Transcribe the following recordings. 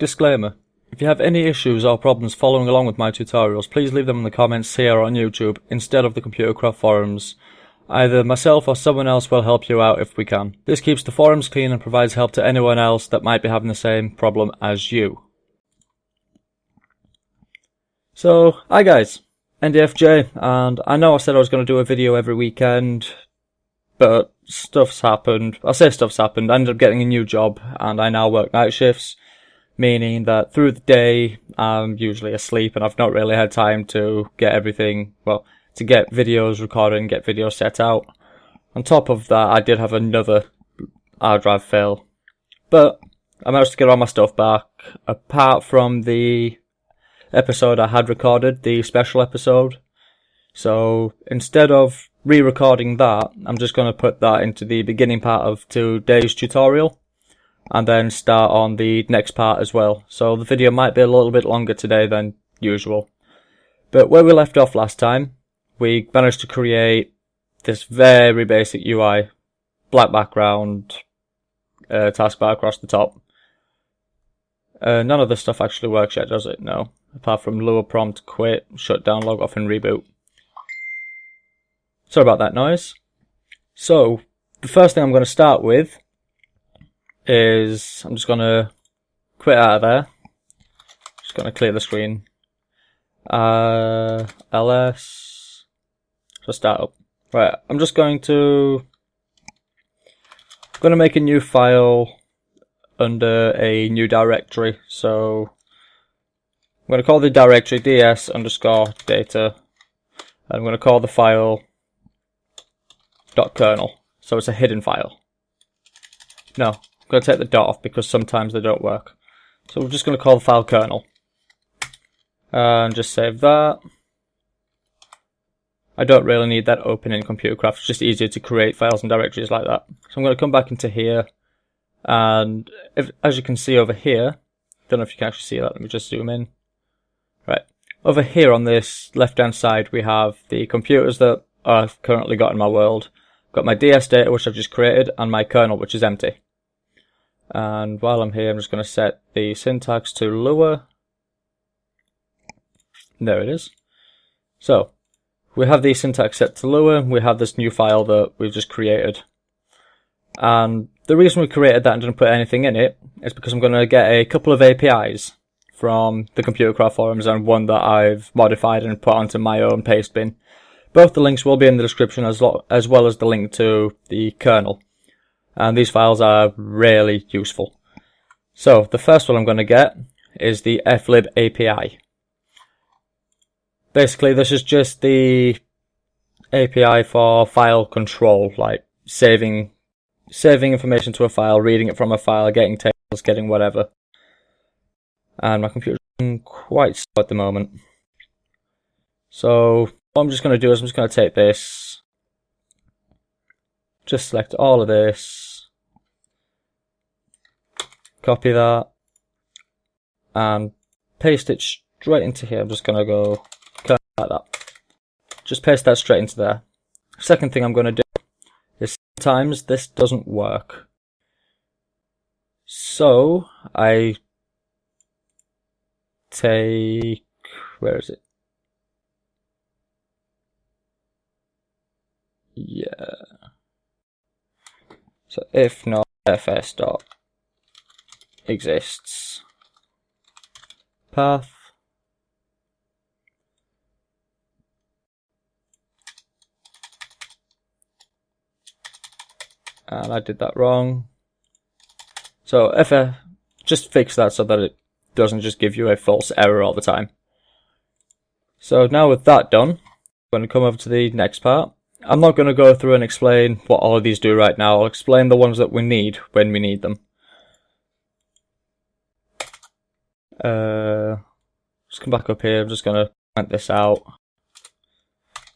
Disclaimer. If you have any issues or problems following along with my tutorials, please leave them in the comments here on YouTube instead of the Computercraft forums. Either myself or someone else will help you out if we can. This keeps the forums clean and provides help to anyone else that might be having the same problem as you. So, hi guys, NDFJ, and I know I said I was going to do a video every weekend, but stuff's happened. I say stuff's happened. I ended up getting a new job and I now work night shifts, meaning that through the day I'm usually asleep and I've not really had time to get everything, well, to get videos recorded and get videos set out. On top of that, I did have another hard drive fail, but I managed to get all my stuff back, apart from the episode I had recorded, the special episode. So instead of re-recording that, I'm just going to put that into the beginning part of today's tutorial and then start on the next part as well. So the video might be a little bit longer today than usual. But where we left off last time, we managed to create this very basic UI, black background, taskbar across the top. None of this stuff actually works yet, does it? No. Apart from lower prompt, quit, shut down, log off and reboot. Sorry about that noise. So, the first thing I'm going to start with is I'm just going to quit out of there. Just going to clear the screen. LS. Just start up. Right, I'm just going to make a new file under a new directory. So I'm going to call the directory ds_data. And I'm going to call the file .kernel. So it's a hidden file. No, I'm going to take the dot off because sometimes they don't work. So we're just going to call the file kernel. And just save that. I don't really need that open in Computercraft. It's just easier to create files and directories like that. So I'm going to come back into here. And as you can see over here, don't know if you can actually see that. Let me just zoom in. Right. Over here on this left-hand side, we have the computers that I've currently got in my world. I've got my DS data, which I've just created, and my kernel, which is empty. And while I'm here, I'm just going to set the syntax to Lua. There it is. So, we have the syntax set to Lua. We have this new file that we've just created. And the reason we created that and didn't put anything in it is because I'm going to get a couple of APIs from the Computercraft forums and one that I've modified and put onto my own paste bin. Both the links will be in the description as well as the link to the kernel. And these files are really useful. So the first one I'm going to get is the flib API. Basically this is just the API for file control, like saving information to a file, reading it from a file, getting tables, getting whatever. And my computer's quite slow at the moment. So what I'm just going to do is I'm just going to take this, just select all of this, copy that, and paste it straight into here. I'm just going to go like that. Just paste that straight into there. Second thing I'm going to do is sometimes this doesn't work. So I take, where is it? Yeah. So if not fs dot exists path, and I did that wrong. So just fix that so that it doesn't just give you a false error all the time. So now with that done, I'm going to come over to the next part. I'm not going to go through and explain what all of these do right now. I'll explain the ones that we need when we need them. Just come back up here. I'm just going to comment this out.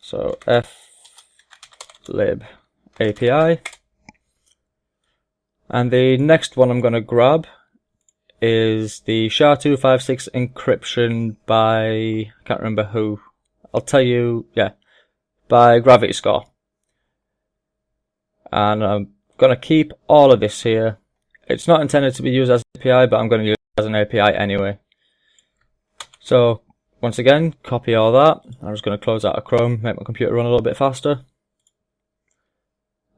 So flib API. And the next one I'm going to grab is the SHA-256 encryption by, I can't remember who. I'll tell you, yeah, by Gravity Score. And I'm going to keep all of this here. It's not intended to be used as an API, but I'm going to use as an API anyway. So once again, copy all that. I'm just going to close out of Chrome, make my computer run a little bit faster.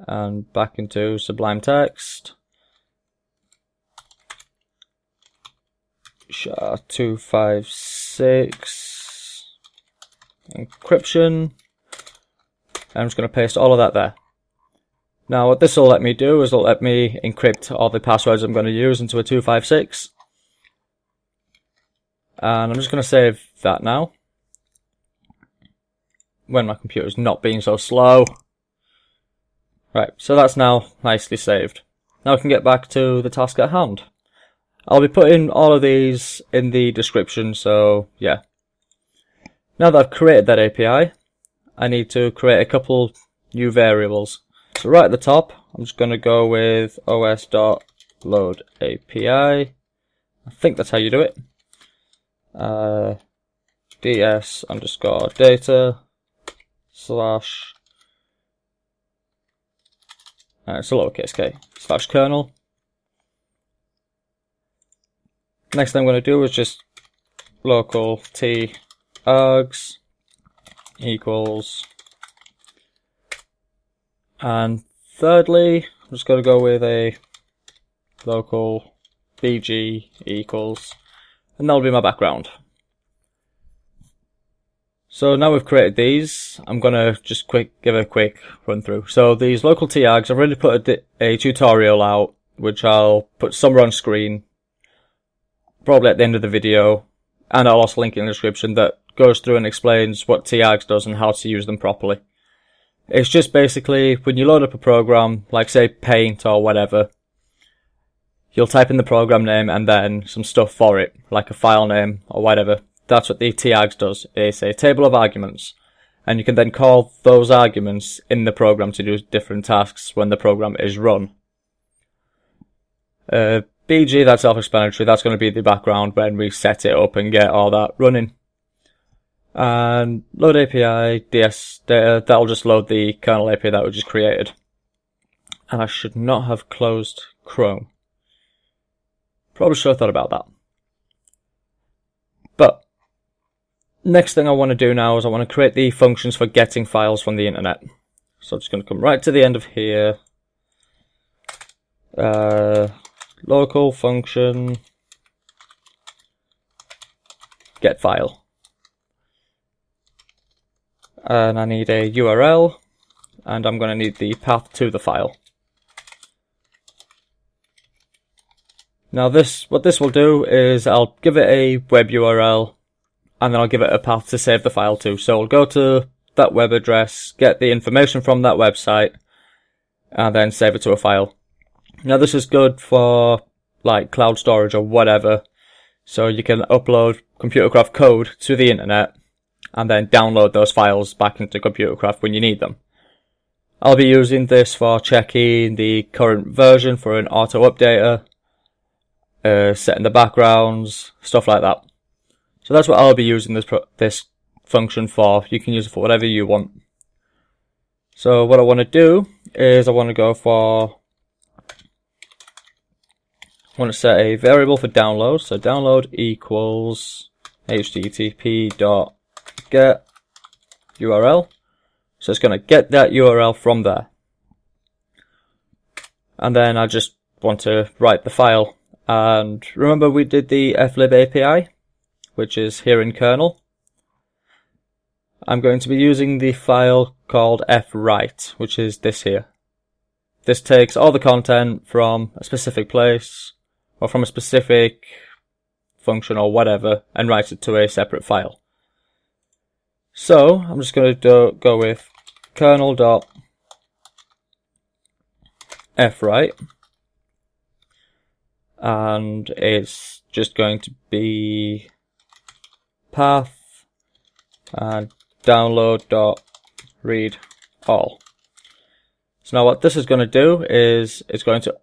And back into Sublime Text. SHA-256 encryption. I'm just going to paste all of that there. Now what this will let me do is it'll let me encrypt all the passwords I'm going to use into a 256. And I'm just going to save that now, when my computer's not being so slow. Right, so that's now nicely saved. Now we can get back to the task at hand. I'll be putting all of these in the description, so yeah. Now that I've created that API, I need to create a couple new variables. So right at the top, I'm just going to go with os.loadAPI. I think that's how you do it. ds_data/ it's a lowercase k, /kernel. Next thing I'm going to do is just local t args equals, and thirdly I'm just going to go with a local bg equals, and that'll be my background. So now we've created these, I'm going to just give a quick run through. So these local t-args, I've already put a tutorial out, which I'll put somewhere on screen, probably at the end of the video, and I'll also link it in the description, that goes through and explains what t-args does and how to use them properly. It's just basically, when you load up a program, like say Paint or whatever, you'll type in the program name and then some stuff for it, like a file name or whatever. That's what the t-args does. It's a table of arguments, and you can then call those arguments in the program to do different tasks when the program is run. BG, that's self-explanatory. That's going to be the background when we set it up and get all that running. And load API, DS data, that'll just load the kernel API that we just created. And I should not have closed Chrome. Probably should have thought about that. But next thing I want to do now is I want to create the functions for getting files from the internet. So I'm just going to come right to the end of here. Local function get file. And I need a URL, and I'm going to need the path to the file. Now what this will do is I'll give it a web URL, and then I'll give it a path to save the file to. So I'll go to that web address, get the information from that website, and then save it to a file. Now this is good for like cloud storage or whatever, so you can upload Computercraft code to the internet and then download those files back into Computercraft when you need them. I'll be using this for checking the current version for an auto updater, setting the backgrounds, stuff like that. So that's what I'll be using this function for. You can use it for whatever you want. So what I want to do is I want to set a variable for download. So download equals http.get URL. So it's going to get that URL from there. And then I just want to write the file. And remember we did the flib API, which is here in kernel. I'm going to be using the file called fwrite, which is this here. This takes all the content from a specific place, or from a specific function or whatever, and writes it to a separate file. So I'm just going to go with kernel.fwrite, and it's just going to be path and download.read all. So now what this is going to do is it's going to,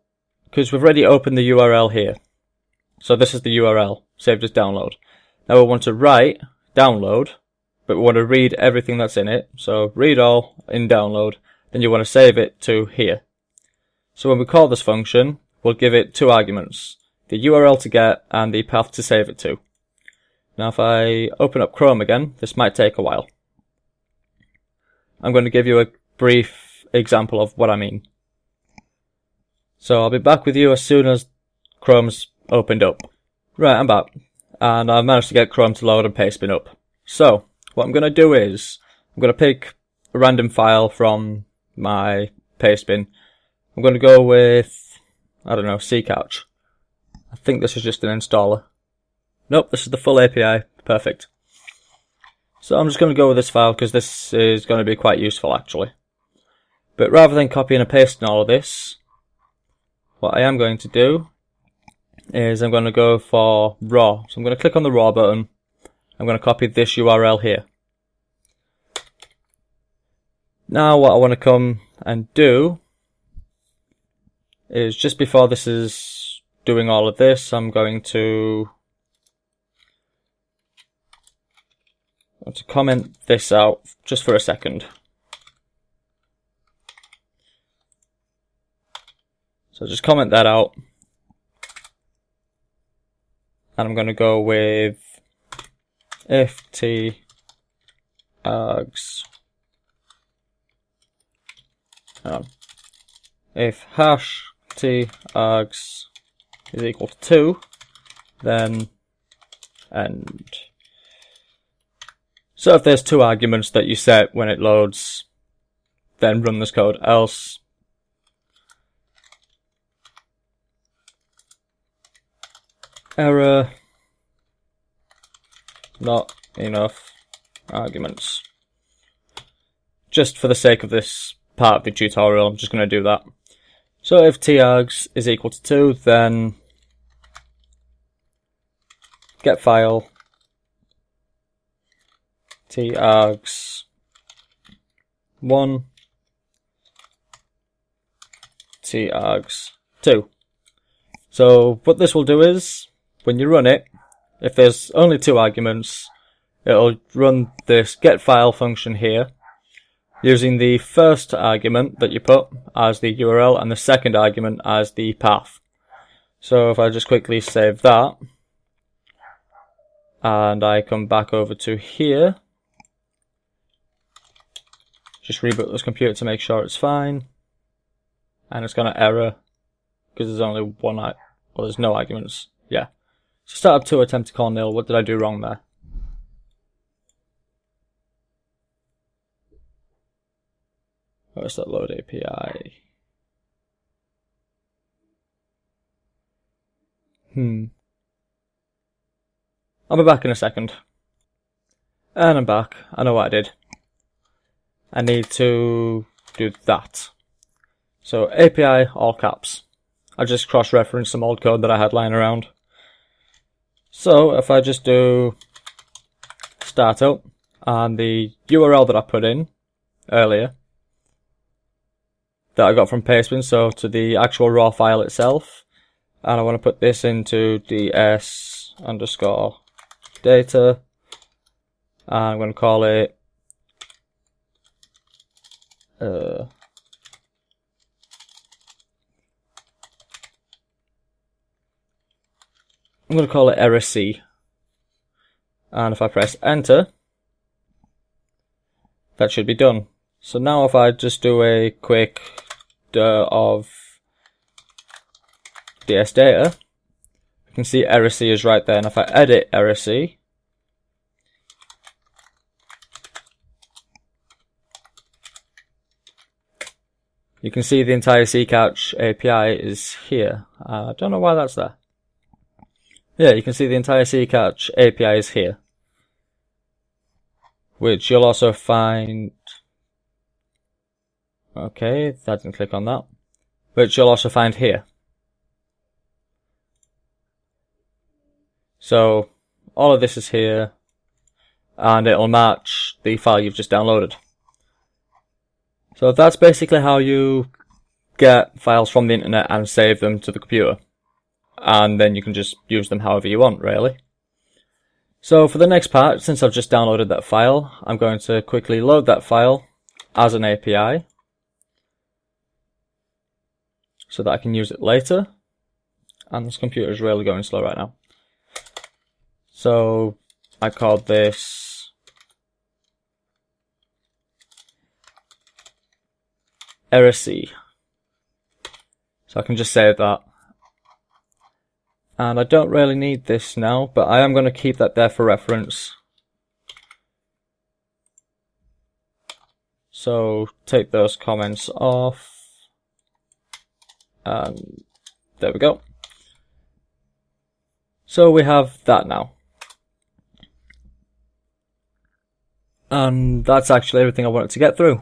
because we've already opened the URL here, so this is the URL saved as download. Now we want to write download, but we want to read everything that's in it, so read all in download, then you want to save it to here. So when we call this function, we'll give it two arguments, the URL to get, and the path to save it to. Now if I open up Chrome again, this might take a while. I'm going to give you a brief example of what I mean. So I'll be back with you as soon as Chrome's opened up. Right, I'm back. And I've managed to get Chrome to load and Pastebin up. So, what I'm going to do is, I'm going to pick a random file from my Pastebin. I'm going to go with, I don't know, Ccouch. I think this is just an installer. Nope, this is the full API. Perfect. So I'm just going to go with this file because this is going to be quite useful actually. But rather than copying and pasting all of this, what I am going to do is I'm going to go for raw. So I'm going to click on the raw button. I'm going to copy this URL here. Now what I want to come and do is just before this is doing all of this, I'm going to comment this out just for a second. So just comment that out. And I'm going to go with if t args, if hash t args is equal to 2, then end. So if there's 2 arguments that you set when it loads, then run this code, else error, not enough arguments. Just for the sake of this part of the tutorial, I'm just going to do that. So if targs is equal to 2, then get file targs 1 targs 2. So what this will do is, when you run it, if there's only 2 arguments, it'll run this getFile function here, using the first argument that you put as the URL and the second argument as the path. So if I just quickly save that, and I come back over to here, just reboot this computer to make sure it's fine, and it's going to error because there's only one, well, there's no arguments. Yeah. So startup 2 attempt to call nil. What did I do wrong there? Where's that load API? I'll be back in a second. And I'm back. I know what I did. I need to do that. So API all caps. I just cross-referenced some old code that I had lying around. So if I just do startup and the URL that I put in earlier that I got from Pastebin, so to the actual raw file itself, and I want to put this into ds underscore data, and I'm going to call it error C, and if I press enter, that should be done. So now if I just do a quick dir of ds data, you can see error C is right there, and if I edit error C, you can see the entire Ccouch API is here. I don't know why that's there. Yeah, you can see the entire Ccouch API is here, which you'll also find. Okay, that didn't click on that. Which you'll also find here. So all of this is here, and it'll match the file you've just downloaded. So that's basically how you get files from the internet and save them to the computer. And then you can just use them however you want, really. So for the next part, since I've just downloaded that file, I'm going to quickly load that file as an API so that I can use it later. and this computer is really going slow right now. So I called this error C. So I can just save that. And I don't really need this now, but I am going to keep that there for reference. So take those comments off. And there we go. So we have that now. And that's actually everything I wanted to get through.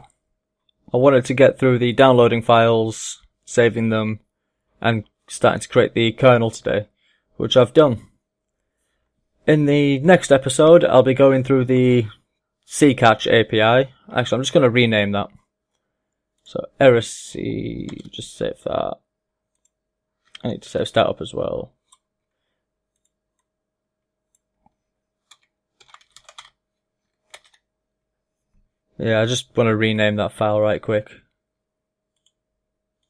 I wanted to get through the downloading files, saving them, and starting to create the kernel today, which I've done. In the next episode, I'll be going through the Ccatch API. Actually, I'm just going to rename that. So error C, just save that. I need to save startup as well. Yeah, I just want to rename that file right quick.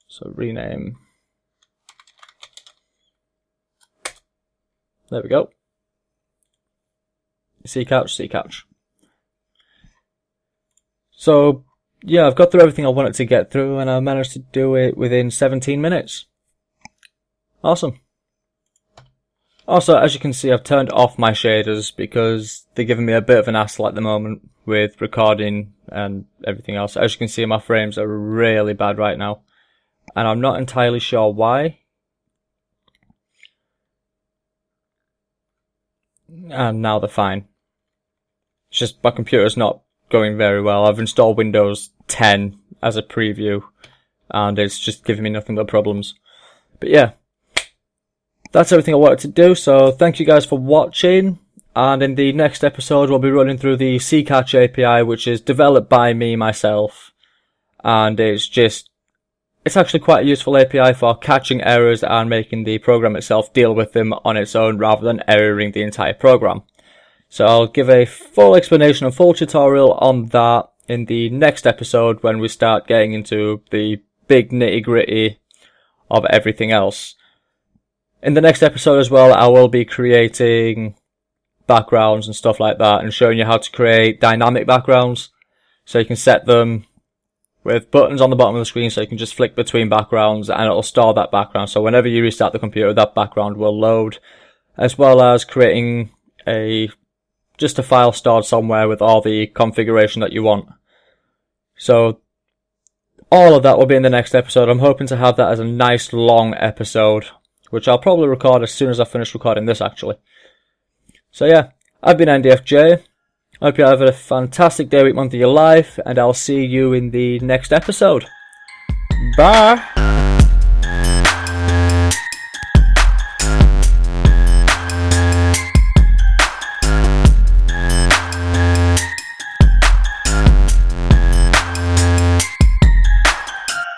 So rename. There we go. Ccatch. So, yeah, I've got through everything I wanted to get through, and I managed to do it within 17 minutes. Awesome. Also, as you can see, I've turned off my shaders because they're giving me a bit of an hassle at the moment with recording and everything else. As you can see, my frames are really bad right now, and I'm not entirely sure why. And now they're fine. It's just my computer's not going very well. I've installed Windows 10 as a preview, and it's just giving me nothing but problems. But yeah, that's everything I wanted to do, so thank you guys for watching, and in the next episode we'll be running through the Ccatch API, which is developed by me myself, and it's actually quite a useful API for catching errors and making the program itself deal with them on its own rather than erroring the entire program. So I'll give a full explanation and full tutorial on that in the next episode when we start getting into the big nitty-gritty of everything else. In the next episode as well, I will be creating backgrounds and stuff like that and showing you how to create dynamic backgrounds. So you can set them with buttons on the bottom of the screen, so you can just flick between backgrounds and it'll store that background. So whenever you restart the computer, that background will load, as well as creating just a file stored somewhere with all the configuration that you want. So all of that will be in the next episode. I'm hoping to have that as a nice long episode, which I'll probably record as soon as I finish recording this, actually. So yeah, I've been NDFJ. I hope you have a fantastic day, week, month of your life, and I'll see you in the next episode. Bye!